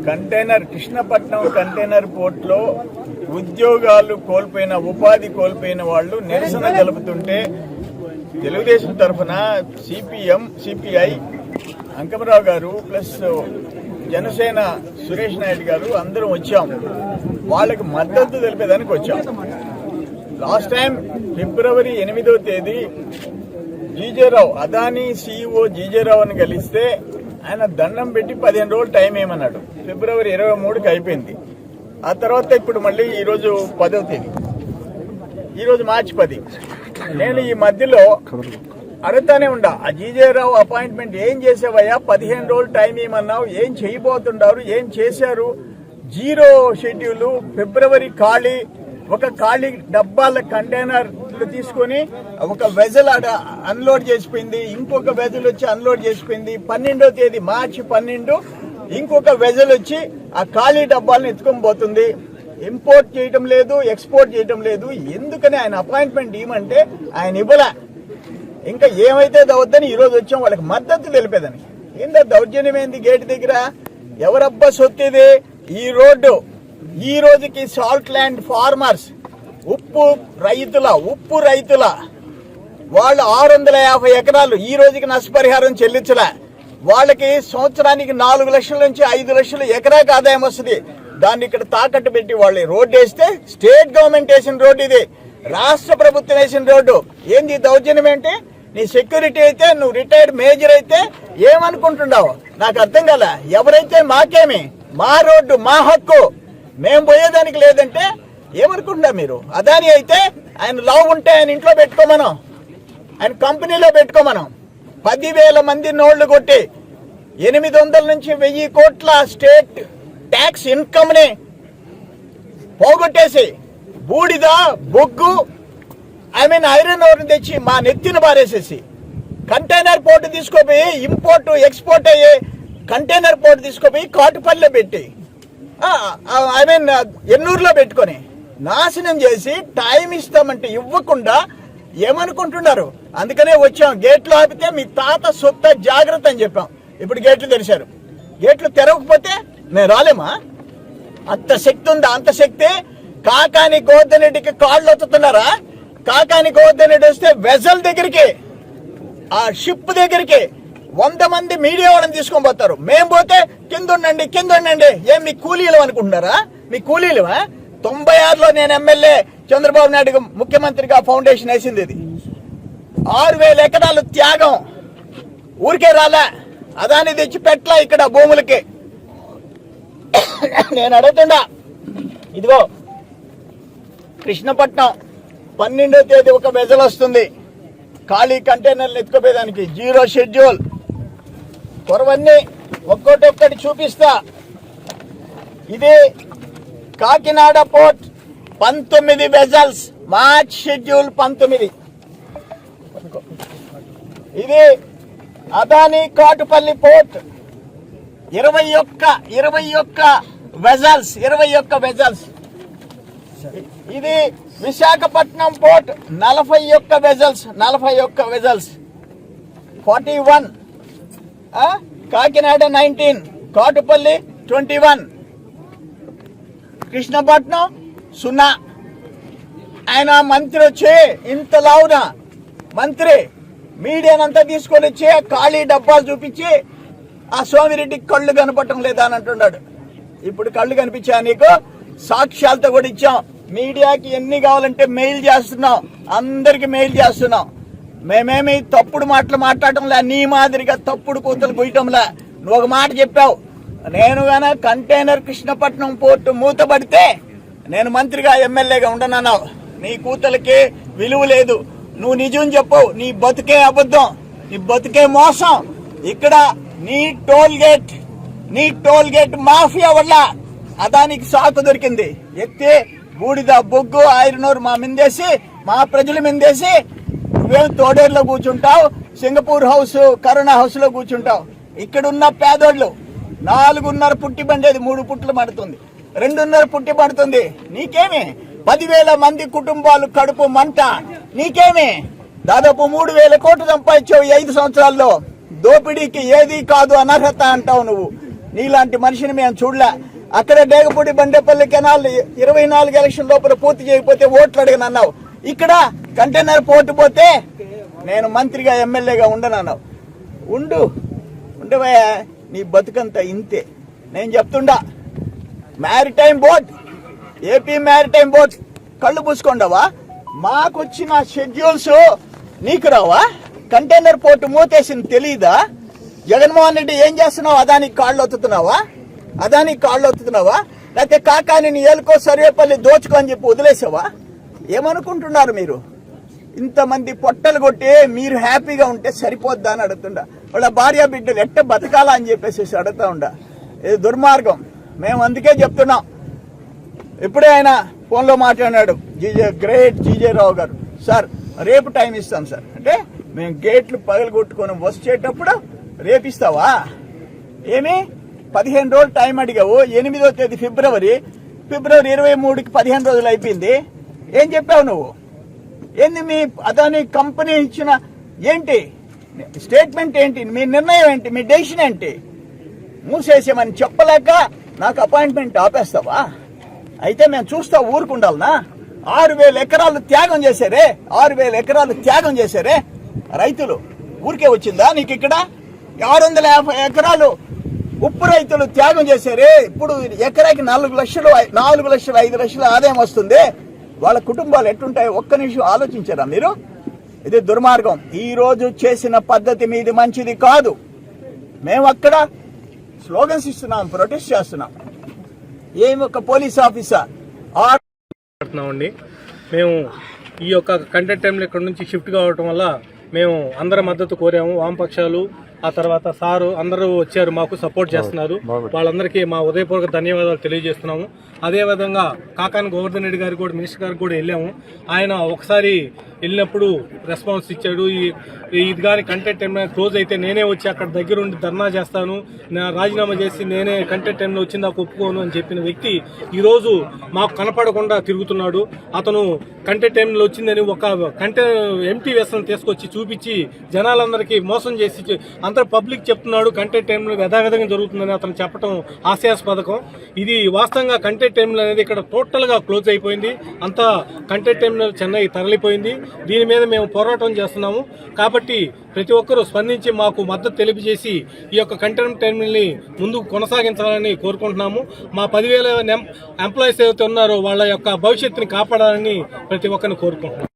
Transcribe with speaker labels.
Speaker 1: Krishnapatnam container పోర్టులో ఉద్యోగాలు కోల్పోయిన, ఉపాధి కోల్పోయిన వాళ్ళు నిరసన జరుపుతుంటే తెలుగుదేశం తరఫున సిపిఎం, సిపిఐ అంకమరావు గారు ప్లస్ జనసేన సురేష్ నాయుడు గారు అందరం వచ్చాం. వాళ్ళకి మద్దతు తెలిపేదానికి వచ్చాం. లాస్ట్ టైం ఫిబ్రవరి 8వ తేదీ జీజేరావు, అదానీ సిఇఓ జీజేరావు అని కలిస్తే ఆయన దండం పెట్టి 15 రోజులు టైం ఏమన్నాడు. ఫిబ్రవరి 23కి అయిపోయింది. ఆ తర్వాత ఇప్పుడు మళ్ళీ ఈరోజు 10వ తేదీ, ఈరోజు మార్చి 10. నేను ఈ మధ్యలో అడుగుతానే ఉండా, ఆ జీజేరావు అపాయింట్మెంట్ ఏం చేసావయ్యా? 15 రోజులు టైం ఏమన్నావు, ఏం చేయబోతున్నారు, ఏం చేశారు? జీరో షెడ్యూల్, ఫిబ్రవరి ఖాళీ, ఒక ఖాళీ డబ్బాల కంటైనర్ తీసుకొని ఒక వెజల్ అన్లోడ్ చేసిపోయింది, ఇంకొక వెజల్ వచ్చి అన్లోడ్ చేసిపోయింది. 12వ తేదీ మార్చి 12 ఇంకొక వెజల్ వచ్చి ఆ ఖాళీ డబ్బాలను ఎత్తుకొని పోతుంది. ఇంపోర్ట్ చేయటం లేదు, ఎక్స్పోర్ట్ చేయటం లేదు. ఎందుకని ఆయన అపాయింట్మెంట్ ఇవ్వమంటే ఆయన ఇవ్వలే. ఇంకా ఏమైతే దవద్దని ఈరోజు వచ్చాం వాళ్ళకి మద్దతు తెలిపేదని. ఏందా దౌర్జన్యం ఏంది గేట్ దగ్గర? ఎవరబ్బా సొత్తిది? ఈ రోడ్డు ఈ రోజుకి సాల్ట్ ల్యాండ్ ఫార్మర్స్, ఉప్పు రైతుల వాళ్ళు 650 ఎకరాలు ఈ రోజుకి నష్టపరిహారం చెల్లించలే. వాళ్ళకి సంవత్సరానికి 4 లక్షల నుంచి 5 లక్షలు ఎకరాకి ఆదాయం వస్తుంది. దాన్ని ఇక్కడ తాకట్టు పెట్టి వాళ్ళు రోడ్డు వేస్తే, స్టేట్ గవర్నమెంట్ వేసిన రోడ్డు ఇది, రాష్ట్ర ప్రభుత్వం వేసిన రోడ్డు. ఏంది దౌర్జన్యం ఏంటి? నీ సెక్యూరిటీ అయితే, నువ్వు రిటైర్డ్ మేజర్ అయితే ఏమనుకుంటున్నావు? నాకు అర్థం కాలే. ఎవరైతే మాకేమి, మా రోడ్డు మా హక్కు, మేము పోయేదానికి లేదంటే ఏమనుకుంటున్నా మీరు? అదాని అయితే ఆయన లావు ఉంటే ఆయన ఇంట్లో పెట్టుకోమనం, ఆయన కంపెనీలో పెట్టుకోమనం. 10,000 మంది నోళ్లు కొట్టి 800 నుంచి 1000 కోట్ల స్టేట్ ట్యాక్స్ ఇన్కమ్ ని పోగొట్టేసి బూడిద, బొగ్గు, ఐరన్ ఓర్ తెచ్చి మా నెత్తిన బారేసేసి కంటైనర్ పోర్టు తీసుకుపోయి, ఇంపోర్ట్ ఎక్స్పోర్ట్ అయ్యే కంటైనర్ పోర్టు తీసుకుపోయి కాటుపల్లిలో పెట్టి, ఎన్నూరులో పెట్టుకొని నాశనం చేసి టైం ఇస్తామంటే ఇవ్వకుండా ఏమనుకుంటున్నారు? అందుకనే వచ్చాం. గేట్లు ఆపితే మీ తాత సొత్త, జాగ్రత్త అని చెప్పాం. ఇప్పుడు గేట్లు తెరిచారు. గేట్లు తెరవకపోతే మేము రాలేమా? అంత శక్తి ఉందా? అంత శక్తి కాకాని గోవర్ధన్ రెడ్డికి కాళ్ళు ఒత్తుతున్నారా? కాకాని గోవర్ధన్ రెడ్డి వస్తే వెజల్ దగ్గరికి, ఆ షిప్ దగ్గరికి 100 మంది మీడియా వాళ్ళని తీసుకొని పోతారు. మేము పోతే కింద ఉండండి. ఏం మీ కూలీలు అనుకుంటున్నారా? మీ కూలీలువా? 96లో నేను ఎమ్మెల్యే, చంద్రబాబు నాయుడు ముఖ్యమంత్రిగా ఫౌండేషన్ వేసింది. ఇది 6,000 ఎకరాలు త్యాగం ఊరికే రాలే. అదాని తెచ్చి పెట్టలా ఇక్కడ భూములకి. నేను అడుగుతుండా, ఇదిగో కృష్ణపట్నం 12వ తేదీ ఒక వెజల్ వస్తుంది ఖాళీ కంటైనర్లు ఎత్తుకుపోయేదానికి, జీరో షెడ్యూల్. త్వరవన్నీ ఒక్కొక్కటి చూపిస్తా. ఇది Kakinada port 19 vessels, March schedule 19. ఇది అదానీ కాటుపల్లి పోర్ట్ 21 వెజల్స్. ఇది విశాఖపట్నం పోర్ట్ 41 వెజల్స్ 41. కాకినాడ 19, కాటుపల్లి 21, కృష్ణపట్నం 0. ఆయన మంత్రి వచ్చి ఇంత లావున మంత్రి మీడియానంతా తీసుకొని వచ్చి ఖాళీ డబ్బాలు చూపించి ఆ సోమిరెడ్డికి కళ్ళు కనపడటం లేదా అని అంటున్నాడు. ఇప్పుడు కళ్ళు కనిపించా నీకు? సాక్ష్యాలతో కూడా ఇచ్చాం. మీడియాకి ఎన్ని కావాలంటే మెయిల్ చేస్తున్నాం, అందరికి మెయిల్ చేస్తున్నాం. మేమేమి తప్పుడు మాటలు మాట్లాడటంలే, నీ మాదిరిగా తప్పుడు కూతలు గుయ్యటంలే. నువ్వు ఒక మాట చెప్పావు, నేను గాన కంటైనర్ కృష్ణపట్నం పోర్టు మూతపడితే నేను మంత్రిగా, ఎమ్మెల్యేగా ఉండనన్నావు. నీ కూతలకి విలువ లేదు. నువ్వు నిజం చెప్పవు. నీ బతుకే అబద్ధం, నీ బతుకే మోసం. ఇక్కడ నీ టోల్ గేట్ మాఫియా వల్ల అదానికి సాకు దొరికింది. ఎత్తి బూడిద, బొగ్గు, ఐరన్ ఓర్ మా మిందేసి, మా ప్రజల మిందేసి నువ్వేం తోడేరులో కూర్చుంటావు, సింగపూర్ హౌస్, కరోనా హౌస్ లో కూర్చుంటావు. ఇక్కడున్న పేదోళ్ళు 4.5 పుట్టి బండేది 3 పుట్లు పడుతుంది, 2.5 పుట్టి పడుతుంది. నీకేమి? 10,000 మంది కుటుంబాలు కడుపు మంట. నీకేమి? దాదాపు 3,000 కోట్లు సంపాదించావు 5 సంవత్సరాల్లో. దోపిడీకి ఏది కాదు అనర్హత అంటావు నువ్వు. నీలాంటి మనిషిని మేము చూడలే. అక్కడ డేగపూడి బండేపల్లి కెనాల్ 24 ఎలక్షన్ లోపల పూర్తి చేయకపోతే ఓట్లు అడిగనన్నావు. ఇక్కడ కంటైనర్ పోర్టు పోతే నేను మంత్రిగా ఎమ్మెల్యేగా ఉండనన్నావు. ఉండవే, నీ బతుకంతా ఇంతే. నేను చెప్తుండా, maritime board, AP maritime board కళ్ళు పూసుకుండవా? మాకొచ్చిన షెడ్యూల్స్ నీకు రావా? కంటైనర్ పోర్టు మూతేసింది తెలీదా? జగన్మోహన్ రెడ్డి ఏం చేస్తున్నావు? అదానికి కాళ్ళు ఒత్తుతున్నావా? లేకపోతే కాకాని ఏలుకో సర్వేపల్లి దోచుకో అని చెప్పి వదిలేసావా? ఏమనుకుంటున్నారు మీరు? ఇంతమంది పొట్టలు కొట్టి మీరు హ్యాపీగా ఉంటే సరిపోద్దా అని అడుగుతుండా. వాళ్ళ భార్య బిడ్డలు ఎట్ట బతకాలా అని చెప్పేసి అడుగుతా ఉండా. ఇది దుర్మార్గం. మేము అందుకే చెప్తున్నాం. ఇప్పుడే ఆయన ఫోన్లో మాట్లాడినాడు జీజే రావు గారు. సార్ రేపు టైం ఇస్తాం సార్ అంటే, మేము గేట్లు పగలగొట్టుకొని వచ్చేటప్పుడు రేపిస్తావా? ఏమి 15 రోజులు టైం అడిగావు. 8వ తేదీ ఫిబ్రవరి 23కి 15 రోజులు అయిపోయింది. ఏం చెప్పావు నువ్వు? ఏంది మీ అదాని కంపెనీ ఇచ్చిన ఏంటి స్టేట్మెంట్ ఏంటి? మీ నిర్ణయం ఏంటి? మీ డెసిషన్ ఏంటి? మూసేసేమని చెప్పలేక నాకు అపాయింట్మెంట్ ఆపేస్తావా? అయితే మేము చూస్తా ఊరుకుండాలనా? 6,000 ఎకరాలు త్యాగం చేశారే, 6,000 ఎకరాలు త్యాగం చేశారే రైతులు. ఊరికే వచ్చిందా నీకు? ఇక్కడ 650 ఎకరాలు ఉప్పు రైతులు త్యాగం చేశారే. ఇప్పుడు ఎకరాకి 4 లక్షలు 5 లక్షలు ఆదాయం వస్తుంది. వాళ్ళ కుటుంబాలు ఎట్టుంటాయో ఒక్క నిమిషం ఆలోచించారా మీరు? ఇది దుర్మార్గం. ఈ రోజు చేసిన పద్ధతి మీది మంచిది కాదు. మేము అక్కడ స్లోగన్స్ ఇస్తున్నాం, ప్రొటెస్ట్ చేస్తున్నాం. ఏమి ఒక పోలీస్ ఆఫీసర్
Speaker 2: మేము ఈ యొక్క కంటెంట్ టైంలో ఇక్కడ నుంచి షిఫ్ట్ కావడం వల్ల మేము అందరి మద్దతు కోరాము. వామపక్షాలు, ఆ తర్వాత సారు అందరూ వచ్చారు, మాకు సపోర్ట్ చేస్తున్నారు. వాళ్ళందరికీ మా ఉదయపూర్వక ధన్యవాదాలు తెలియజేస్తున్నాము. అదేవిధంగా కాకాని గోవర్ధన్ రెడ్డి గారు కూడా, మినిస్టర్ గారికి కూడా వెళ్ళాము. ఆయన ఒకసారి వెళ్ళినప్పుడు రెస్పాన్స్ ఇచ్చాడు. ఇది కానీ కంటెంట్ టైం క్లోజ్ అయితే నేనే వచ్చి అక్కడ దగ్గరుండి ధర్నా చేస్తాను, నా రాజీనామా చేసి నేనే కంటెంట్ టైంలో వచ్చి నాకు ఒప్పుకోను అని చెప్పిన వ్యక్తి ఈరోజు మాకు కనపడకుండా తిరుగుతున్నాడు. అతను కంటెంట్ టైంలో వచ్చిందని ఒక ఎంటీ వ్యసనం తీసుకొచ్చి చూపించి జనాలందరికీ మోసం చేసి అందరూ పబ్లిక్ చెప్తున్నాడు కంటెంట్ టైంలో యథావిధంగా జరుగుతుందని అతను చెప్పడం హాస్యాస్పదకం. ఇది వాస్తవంగా కంటెంట్ టైంలో అనేది ఇక్కడ టోటల్గా క్లోజ్ అయిపోయింది. అంతా కంటెంట్ టైంలో చెన్నై తరలిపోయింది. దీని మీద మేము పోరాటం చేస్తున్నాము. కాబట్టి ప్రతి ఒక్కరూ స్పందించి మాకు మద్దతు తెలియజేసి ఈ యొక్క కంటెంట్ టైంని ముందుకు కొనసాగించాలని కోరుకుంటున్నాము. మా 10,000 ఎంప్లాయీస్ ఏవైతే ఉన్నారో వాళ్ళ యొక్క భవిష్యత్తుని కాపాడాలని ప్రతి ఒక్కరిని కోరుకుంటున్నాము.